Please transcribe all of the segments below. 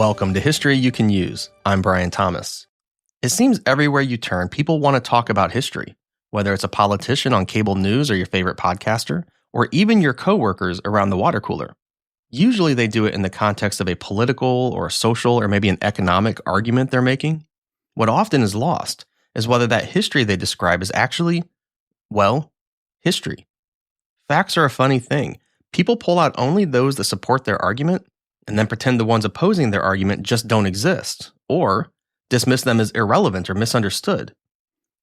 Welcome to History You Can Use. I'm Brian Thomas. It seems everywhere you turn, people want to talk about history, whether it's a politician on cable news or your favorite podcaster, or even your coworkers around the water cooler. Usually they do it in the context of a political or a social or maybe an economic argument they're making. What often is lost is whether that history they describe is actually, well, history. Facts are a funny thing. People pull out only those that support their argument and then pretend the ones opposing their argument just don't exist, or dismiss them as irrelevant or misunderstood.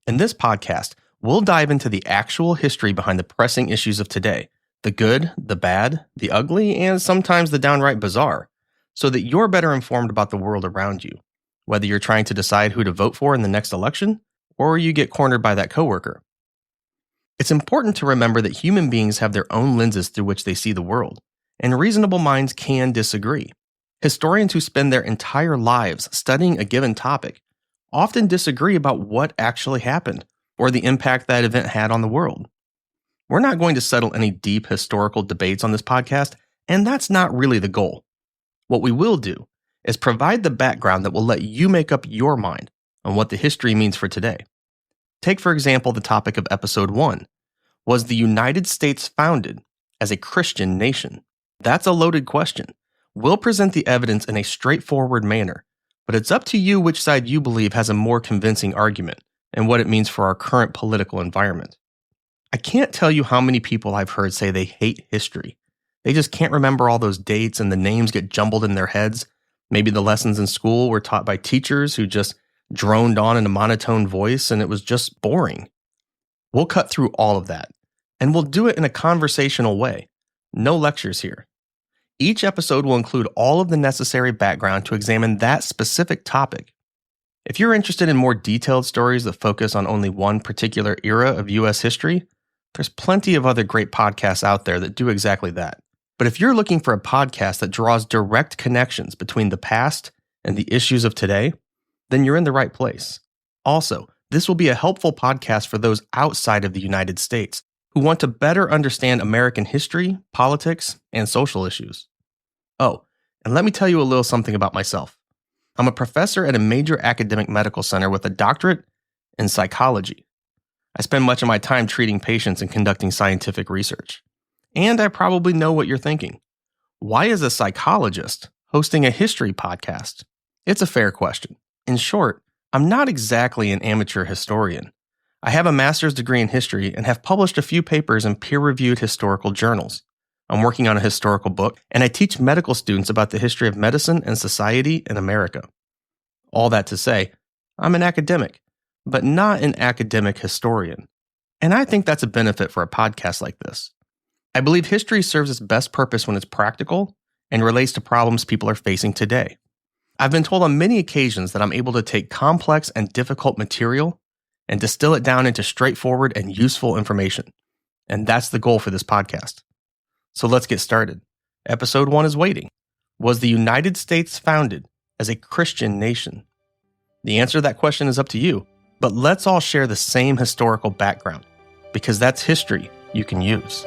In this podcast, we'll dive into the actual history behind the pressing issues of today, the good, the bad, the ugly, and sometimes the downright bizarre, so that you're better informed about the world around you, whether you're trying to decide who to vote for in the next election, or you get cornered by that coworker. It's important to remember that human beings have their own lenses through which they see the world, and reasonable minds can disagree. Historians who spend their entire lives studying a given topic often disagree about what actually happened or the impact that event had on the world. We're not going to settle any deep historical debates on this podcast, and that's not really the goal. What we will do is provide the background that will let you make up your mind on what the history means for today. Take, for example, the topic of episode 1. Was the United States founded as a Christian nation? That's a loaded question. We'll present the evidence in a straightforward manner, but it's up to you which side you believe has a more convincing argument and what it means for our current political environment. I can't tell you how many people I've heard say they hate history. They just can't remember all those dates and the names get jumbled in their heads. Maybe the lessons in school were taught by teachers who just droned on in a monotone voice and it was just boring. We'll cut through all of that, and we'll do it in a conversational way. No lectures here. Each episode will include all of the necessary background to examine that specific topic. If you're interested in more detailed stories that focus on only one particular era of U.S. history, there's plenty of other great podcasts out there that do exactly that. But if you're looking for a podcast that draws direct connections between the past and the issues of today, then you're in the right place. Also, this will be a helpful podcast for those outside of the United States who want to better understand American history, politics, and social issues. Oh, and let me tell you a little something about myself. I'm a professor at a major academic medical center with a doctorate in psychology. I spend much of my time treating patients and conducting scientific research. And I probably know what you're thinking. Why is a psychologist hosting a history podcast? It's a fair question. In short, I'm not exactly an amateur historian. I have a master's degree in history and have published a few papers in peer-reviewed historical journals. I'm working on a historical book, and I teach medical students about the history of medicine and society in America. All that to say, I'm an academic, but not an academic historian. And I think that's a benefit for a podcast like this. I believe history serves its best purpose when it's practical and relates to problems people are facing today. I've been told on many occasions that I'm able to take complex and difficult material and distill it down into straightforward and useful information. And that's the goal for this podcast. So let's get started. Episode 1 is waiting. Was the United States founded as a Christian nation? The answer to that question is up to you, but let's all share the same historical background, because that's history you can use.